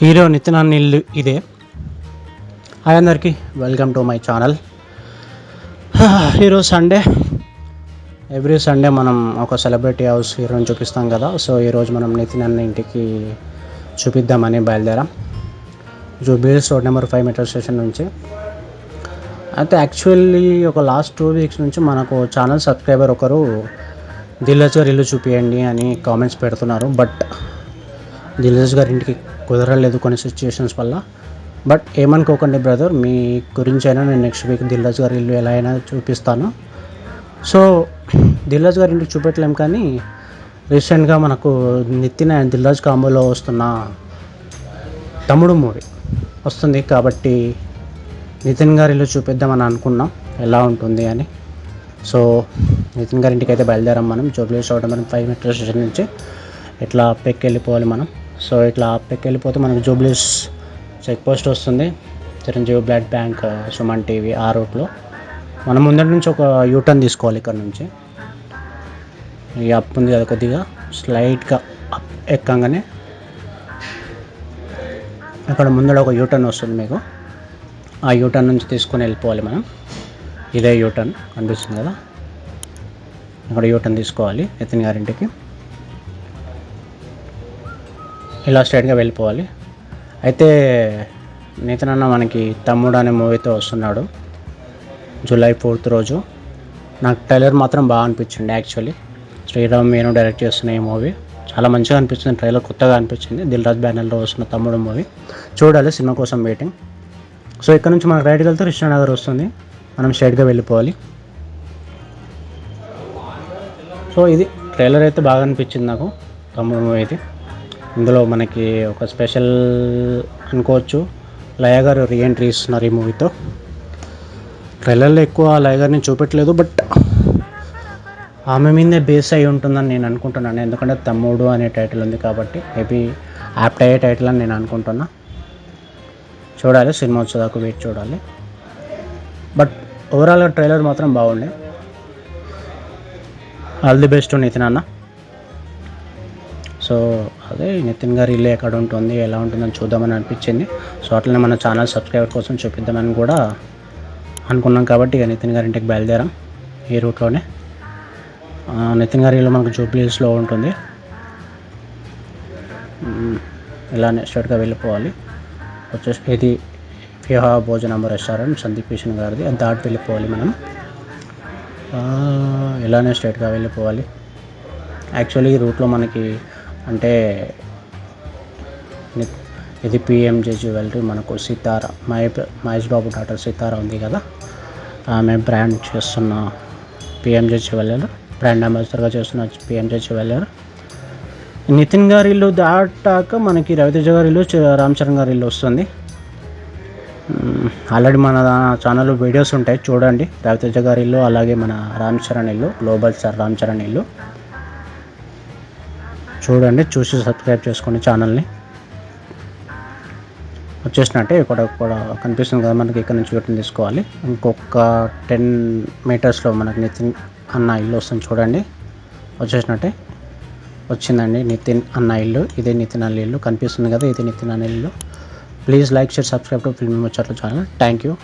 Hero Nitin అన్న ఇల్లు ఇదే. హాయ్ అందరికీ, వెల్కమ్ టు మై ఛానల్. ఈరోజు సండే. ఎవ్రీ సండే మనం ఒక సెలబ్రిటీ హౌస్ హీరోని చూపిస్తాం కదా. సో ఈరోజు మనం నితిన్ అన్న ఇంటికి చూపిద్దామని బయలుదేరాం. Jubilee Hills road number 5 metro station నుంచి. అయితే యాక్చువల్లీ ఒక లాస్ట్ 2 వీక్స్ నుంచి మనకు ఛానల్ సబ్స్క్రైబర్ ఒకరు దిల్రాజు గారి ఇల్లు చూపించండి అని కామెంట్స్ పెడుతున్నారు. బట్ దిల్రాజు గారి ఇంటికి కుదరలేదు కొన్ని సిచ్యుయేషన్స్ వల్ల. బట్ ఏమనుకోకండి బ్రదర్, మీ గురించి అయినా నేను నెక్స్ట్ వీక్ దిల్రాజు గారి ఇల్లు ఎలా అయినా చూపిస్తాను. సో దిల్రాజు గారి ఇంటికి చూపెట్టలేం, కానీ రీసెంట్గా మనకు నితిన్ అండ్ దిల్రాజు కాంబోలో వస్తున్న తమ్ముడు మూవీ వస్తుంది కాబట్టి నితిన్ గారి ఇల్లు చూపిద్దామని అనుకున్నాం ఎలా ఉంటుంది అని. సో నితిన్ గారి ఇంటికి అయితే బయలుదేరాం మనం. Jubilee Hills road number 5 metro station నుంచి ఇట్లా అప్పెక్కి వెళ్ళిపోవాలి మనం. సో ఇట్లా అప్పెక్కి వెళ్ళిపోతే మనకు జూబ్లీహిల్స్ చెక్ పోస్ట్ వస్తుంది. Chiranjeevi blood bank, Suman TV ఆ రూట్లో మనం ముందరి నుంచి ఒక యూటర్న్ తీసుకోవాలి. ఇక్కడ నుంచి ఈ అప్ ఉంది కదా, కొద్దిగా స్లైట్గా అప్ ఎక్కంగానే అక్కడ ముందర ఒక యూటర్న్ వస్తుంది మీకు. ఆ యూటర్న్ నుంచి తీసుకొని వెళ్ళిపోవాలి మనం. ఇదే యూటర్న్ కనిపిస్తుంది కదా, అక్కడ యూటర్న్ తీసుకోవాలి నితిన్ గారింటికి. ఇలా స్ట్రైట్గా వెళ్ళిపోవాలి. అయితే నితిన్ అన్న మనకి తమ్ముడు అనే మూవీతో వస్తున్నాడు జూలై 4th రోజు. నాకు ట్రైలర్ మాత్రం బాగా అనిపించింది. యాక్చువల్లీ శ్రీరామ్ వేణు డైరెక్ట్ చేస్తున్న ఈ మూవీ చాలా మంచిగా అనిపిస్తుంది. ట్రైలర్ కొత్తగా అనిపించింది. దిల్రాజ్ బ్యానర్లో వస్తున్న తమ్ముడు మూవీ చూడాలి, సినిమా కోసం వెయిటింగ్. సో ఇక్కడ నుంచి మనకు రైట్కి వెళ్తే కృష్ణానగర్ వస్తుంది, మనం స్ట్రైట్గా వెళ్ళిపోవాలి. సో ఇది ట్రైలర్ అయితే బాగా అనిపించింది నాకు, తమ్ముడు మూవీ ఇది. ఇందులో మనకి ఒక స్పెషల్ అనుకోవచ్చు, లయ గారు రీఎంట్రీ ఇస్తున్నారు ఈ మూవీతో. ట్రైలర్లో ఎక్కువ లయ గారిని చూపెట్టలేదు, బట్ ఆమె మీదే బేస్ అయి ఉంటుందని నేను అనుకుంటున్నాను. ఎందుకంటే తమ్ముడు అనే టైటిల్ ఉంది కాబట్టి మేబీ యాప్ట్ అయ్యే టైటిల్ అని నేను అనుకుంటున్నా. చూడాలి, సినిమా వచ్చేదాకా వెయిట్ చూడాలి. బట్ ఓవరాల్గా ట్రైలర్ మాత్రం బాగుండే. ఆల్ ది బెస్ట్ నితిన్ అన్న. సో అదే నితిన్ గారి ఇల్లు ఎక్కడ ఉంటుంది, ఎలా ఉంటుందని చూద్దామని అనిపించింది. సో అట్లనే మన ఛానల్ సబ్స్క్రైబర్ కోసం చూపిద్దామని కూడా అనుకున్నాం కాబట్టి ఇక నితిన్ గారి ఇంటికి బయలుదేరాం ఈ రూట్లోనే. నితిన్ గారి ఇల్లు మనకు జూబ్లీహిల్స్లో ఉంటుంది. ఇలానే స్ట్రైట్గా వెళ్ళిపోవాలి. వచ్చేసి ఇది విహా భోజనం రెస్టారెంట్ సందీప్ కిషన్ గారిది, అది దాటి వెళ్ళిపోవాలి మనం. ఇలానే స్ట్రైట్గా వెళ్ళిపోవాలి. యాక్చువల్లీ ఈ రూట్లో మనకి అంటే ఇది పిఎంజే జ్యువెలరీ, మనకు సితార మహేష్ బాబు డాటర్ సితార ఉంది కదా, ఆమె బ్రాండ్ చేస్తున్న పిఎంజే జ్యువెలర్, బ్రాండ్ అంబాసిడర్గా చేస్తున్న పిఎంజే జ్యువెలర్. నితిన్ గారి ఇల్లు దాటాక మనకి రవితేజ గారి ఇల్లు, రామ్ చరణ్ గారి ఇల్లు వస్తుంది. ఆల్రెడీ మన ఛానల్లో వీడియోస్ ఉంటాయి, చూడండి. రవితేజ గారి ఇల్లు, అలాగే మన రామ్ చరణ్ ఇల్లు, గ్లోబల్ స్టార్ రామ్ చరణ్ ఇల్లు చూడండి. చూసి సబ్స్క్రైబ్ చేసుకోండి ఛానల్ని. వచ్చేసినట్టే ఇక్కడ కనిపిస్తుంది కదా మనకి, ఇక్కడ నుంచి వీటిని తీసుకోవాలి. ఇంకొక 10 మీటర్స్లో మనకి నితిన్ అన్న ఇల్లు వస్తుంది చూడండి. వచ్చేసినట్టే వచ్చిందండి నితిన్ అన్న ఇల్లు. ఇదే నితిన్ అన్న ఇల్లు కనిపిస్తుంది కదా, ఇది నితిన్ అన్న ఇల్లు. Please like, share, subscribe to filmy ముచ్చట్లు ఛానల్. Thank you.